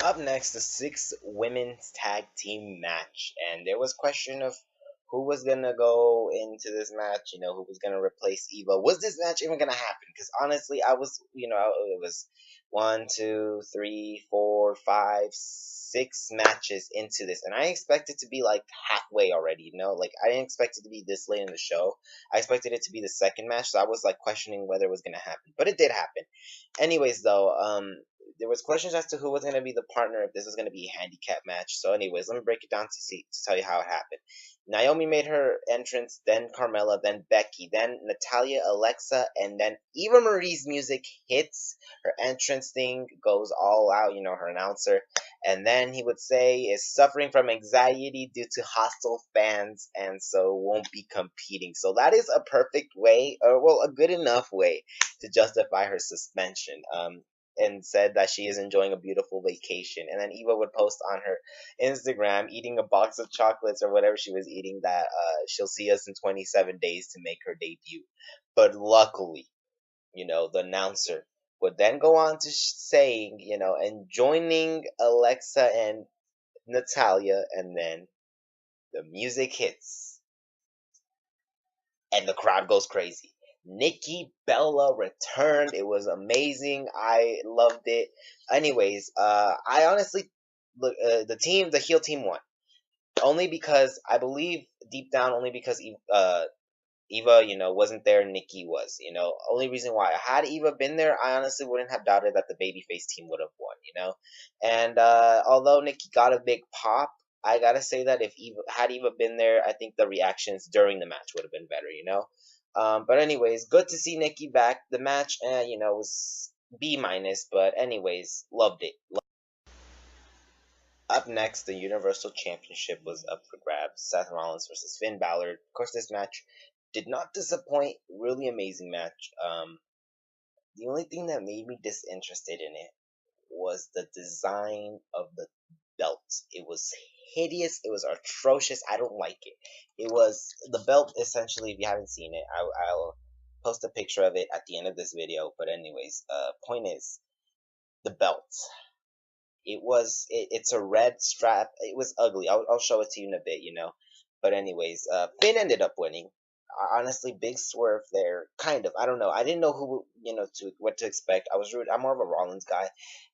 Up next, the six women's tag team match, and there was question of who was gonna go into this match. Who was gonna replace Eva? Was this match even gonna happen? Because honestly, I was, it was one, two, three, four, five, six matches into this, and I expected to be like halfway already. Like I didn't expect it to be this late in the show. I expected it to be the second match, so I was like questioning whether it was gonna happen, but it did happen. Anyways, though, there was questions as to who was going to be the partner if this was going to be a handicap match. So, anyways, let me break it down to tell you how it happened. Naomi made her entrance, then Carmella, then Becky, then Natalia, Alexa, and then Eva Marie's music hits. Her entrance thing goes all out, her announcer, and then he would say is suffering from anxiety due to hostile fans, and so won't be competing. So that is a perfect way, or well, a good enough way to justify her suspension. And said that she is enjoying a beautiful vacation. And then Eva would post on her Instagram eating a box of chocolates or whatever she was eating that she'll see us in 27 days to make her debut. But luckily, the announcer would then go on to saying, and joining Alexa and Natalia, and then the music hits and the crowd goes crazy. Nikki Bella returned. It was amazing. I loved it. Anyways, I honestly look the heel team won only because I believe deep down only because Eva, wasn't there. Nikki was, only reason why. Had Eva been there, I honestly wouldn't have doubted that the babyface team would have won. And although Nikki got a big pop, I gotta say that if Eva been there, I think the reactions during the match would have been better. But anyways, good to see Nikki back. The match, was B minus, but anyways, loved it. Up next, the Universal Championship was up for grabs. Seth Rollins versus Finn Balor. Of course, this match did not disappoint. Really amazing match. The only thing that made me disinterested in it was the design of the belt. It was hideous. It was atrocious. I don't like it. It was the belt essentially. If you haven't seen it, I'll post a picture of it at the end of this video. But anyways, point is the belt. It's a red strap. It was ugly. I'll show it to you in a bit. But anyways, Finn ended up winning. Honestly, big swerve there. Kind of. I don't know. I didn't know who to what to expect. I'm more of a Rollins guy,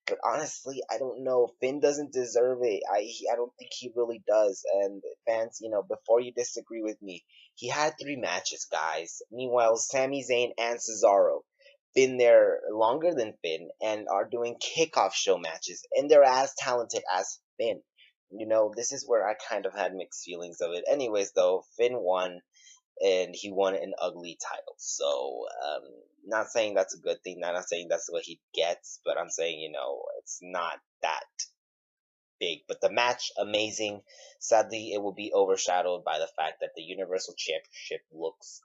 but honestly, I don't know. Finn doesn't deserve it. I don't think he really does. And fans, before you disagree with me, he had 3 matches, guys. Meanwhile, Sami Zayn and Cesaro been there longer than Finn and are doing kickoff show matches, and they're as talented as Finn. This is where I kind of had mixed feelings of it. Anyways, though, Finn won, and he won an ugly title. So, not saying that's a good thing. Not saying that's what he gets, but I'm saying, it's not that big. But the match, amazing. Sadly, it will be overshadowed by the fact that the Universal Championship looks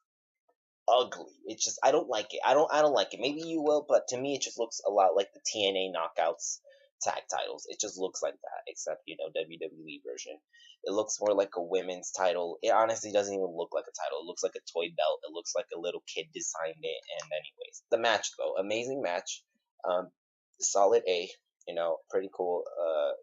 ugly. It's just I don't like it. I don't like it. Maybe you will, but to me it just looks a lot like the TNA knockouts tag titles. It just looks like that, except WWE version. It looks more like a women's title. It honestly doesn't even look like a title. It looks like a toy belt. It looks like a little kid designed it. And anyways, the match though, amazing match. Solid A. Pretty cool.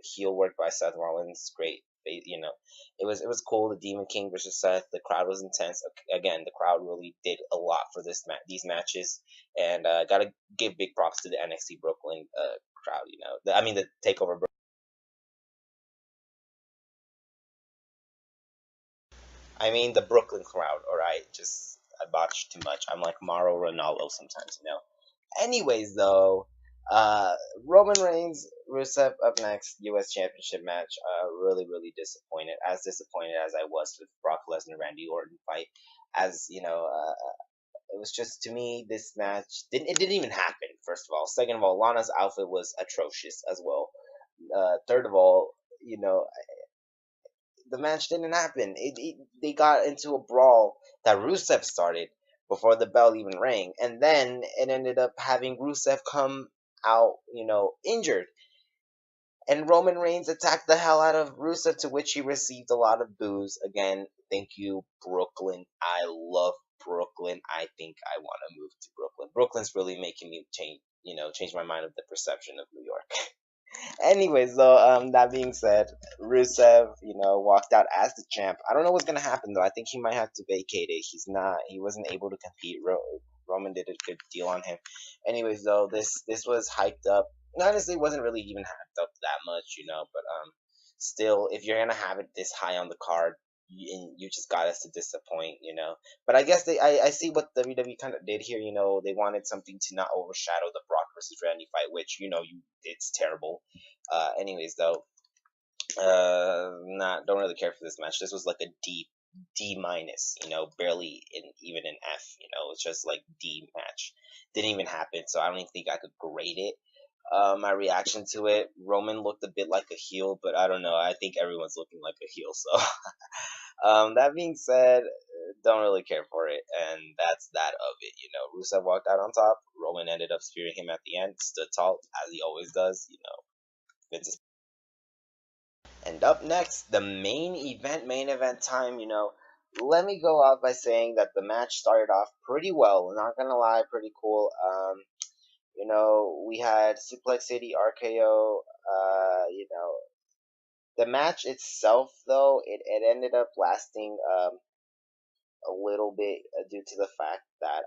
Heel work by Seth Rollins, great. It was cool. The Demon King versus Seth. The crowd was intense. Again, the crowd really did a lot for these matches, and gotta give big props to the NXT Brooklyn crowd. The Takeover. The Brooklyn crowd. All right, just I botched too much. I'm like Mauro Ronaldo sometimes. Anyways, though, uh, Roman Reigns, Rusev up next, U.S. Championship match. Really, really disappointed. As disappointed as I was with Brock Lesnar Randy Orton fight. As it was just to me this match didn't even happen. First of all, second of all, Lana's outfit was atrocious as well. Third of all, the match didn't happen. They got into a brawl that Rusev started before the bell even rang, and then it ended up having Rusev come out, injured. And Roman Reigns attacked the hell out of Rusev, to which he received a lot of boos. Again, thank you, Brooklyn. I love Brooklyn. I think I want to move to Brooklyn. Brooklyn's really making me change my mind of the perception of New York. Anyways, though, that being said, Rusev, walked out as the champ. I don't know what's gonna happen though. I think he might have to vacate it. He wasn't able to compete. Roman did a good deal on him. Anyways, though, this was hyped up. Honestly, it wasn't really even hyped up that much, but still, if you're gonna have it this high on the card, you just got us to disappoint. But I guess I see what WWE kind of did here. They wanted something to not overshadow the Brock versus Randy fight, which it's terrible. Anyways, though, not don't really care for this match. This was like a D minus, barely even an F. It's just like D match. Didn't even happen, so I don't even think I could grade it. My reaction to it, Roman looked a bit like a heel, but I don't know. I think everyone's looking like a heel. So, that being said, don't really care for it, and that's that of it. Rusev walked out on top. Roman ended up spearing him at the end, stood tall as he always does. Vince. And up next, the main event time. Let me go out by saying that the match started off pretty well. Not gonna lie, pretty cool. We had Suplex City, RKO. The match itself, though, it ended up lasting a little bit due to the fact that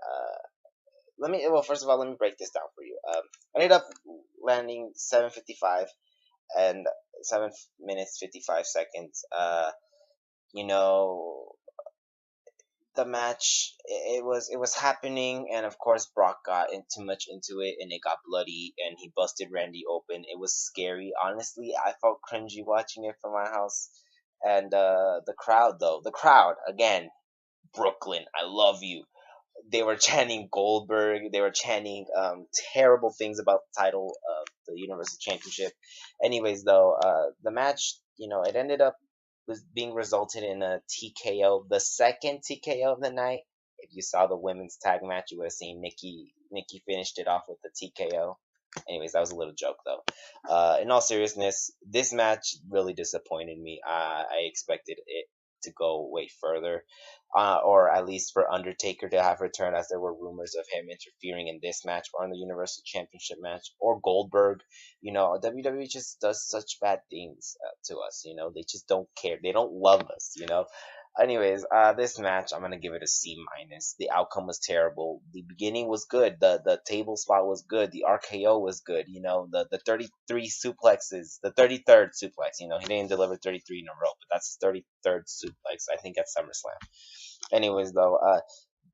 first of all, let me break this down for you. I ended up landing 7:55 and 7 minutes 55 seconds. You know, the match it was happening, and of course Brock got in too much into it, and it got bloody, and he busted Randy open. It was scary. Honestly, I felt cringy watching it from my house, and the crowd again, Brooklyn, I love you. They were chanting Goldberg. They were chanting terrible things about the title of the Universal Championship. Anyways, though, the match, it ended up was being resulted in a TKO, the second TKO of the night. If you saw the women's tag match, you would have seen Nikki. Nikki finished it off with the TKO. Anyways, that was a little joke though. In all seriousness, this match really disappointed me. I expected it to go way further, or at least for Undertaker to have returned, as there were rumors of him interfering in this match or in the Universal Championship match, or Goldberg. WWE just does such bad things to us. They just don't care. They don't love us. Anyways, this match I'm gonna give it a C minus. The outcome was terrible. The beginning was good. The table spot was good. The RKO was good. The 33 suplexes, the 33rd suplex. He didn't deliver 33 in a row, but that's his 33rd suplex. I think at SummerSlam. Anyways, though,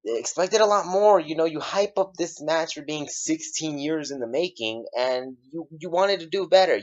expected a lot more. You hype up this match for being 16 years in the making, and you wanted to do better.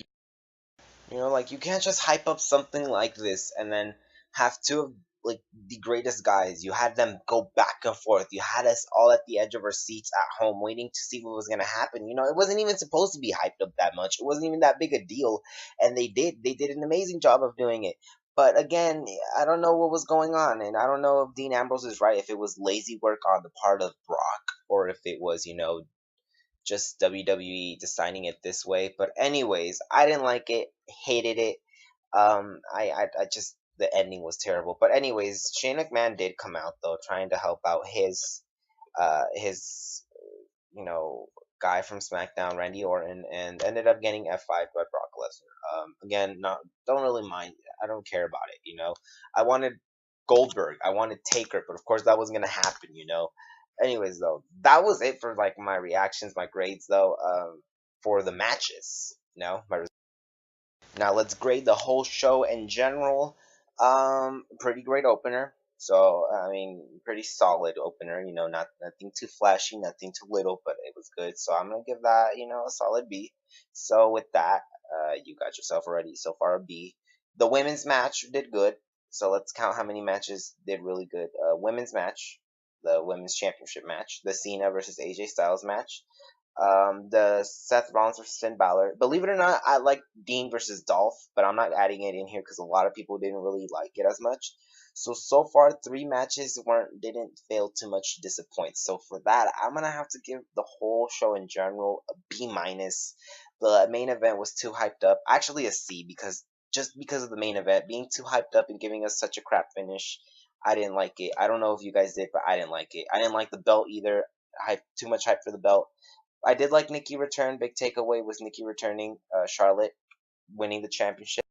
Like you can't just hype up something like this and then have two of like the greatest guys. You had them go back and forth. You had us all at the edge of our seats at home waiting to see what was gonna happen. It wasn't even supposed to be hyped up that much. It wasn't even that big a deal, and they did an amazing job of doing it. But again, I don't know what was going on, and I don't know if Dean Ambrose is right. If it was lazy work on the part of Brock, or if it was just WWE designing it this way. But anyways, I didn't like it, hated it. I just the ending was terrible. But anyways, Shane McMahon did come out though, trying to help out his you know guy from SmackDown, Randy Orton, and ended up getting F5 by Brock Lesnar. Again, not don't really mind. I don't care about it. I wanted Goldberg, I wanted Taker, but of course that wasn't gonna happen. Anyways, though, that was it for like my reactions, my grades, though, for the matches. Now let's grade the whole show in general. Pretty great opener. So I mean, pretty solid opener. Not nothing too flashy, nothing too little, but it was good. So I'm gonna give that a solid B. So with that, you got yourself already so far a B. The women's match did good. So let's count how many matches did really good. Women's match, the women's championship match, the Cena versus AJ Styles match, the Seth Rollins versus Finn Balor. Believe it or not, I like Dean versus Dolph, but I'm not adding it in here because a lot of people didn't really like it as much. So far, three matches didn't fail too much to disappoint. So for that, I'm gonna have to give the whole show in general a B minus. The main event was too hyped up. Actually, a C because of the main event being too hyped up and giving us such a crap finish. I didn't like it. I don't know if you guys did, but I didn't like it. I didn't like the belt either. Too much hype for the belt. I did like Nikki return. Big takeaway was Nikki returning Charlotte. winning the championship.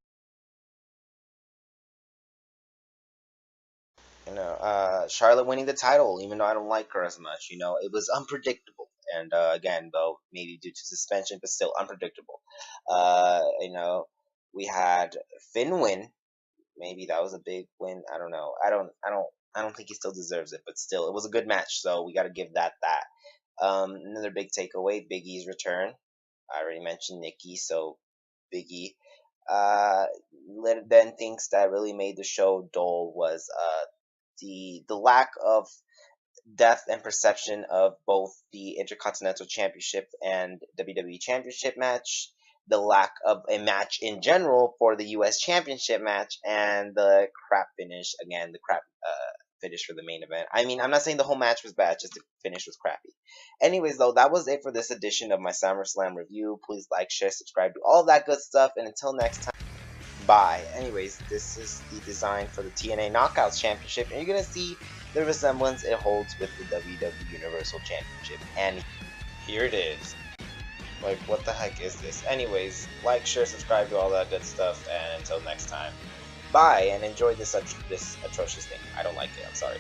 Charlotte winning the title, even though I don't like her as much. It was unpredictable, and again, though maybe due to suspension, but still unpredictable. Uh, you know, we had Finn win. Maybe that was a big win. I don't know. I don't think he still deserves it, but still, it was a good match. So we got to give that. Another big takeaway: Big E's return. I already mentioned Nikki, so Big E. Uh, then things that really made the show dull was the lack of depth and perception of both the Intercontinental Championship and WWE Championship match, the lack of a match in general for the US Championship match, and the crap finish. Again, the crap finish for the main event. I mean, I'm not saying the whole match was bad, just the finish was crappy. Anyways, though, that was it for this edition of my SummerSlam review. Please like, share, subscribe, do all that good stuff, and until next time. Bye. Anyways, this is the design for the TNA Knockouts Championship, and you're gonna see the resemblance it holds with the WWE Universal Championship. And here it is. Like, what the heck is this? Anyways, like, share, subscribe, do all that good stuff, and until next time, bye, and enjoy this atrocious thing. I don't like it. I'm sorry.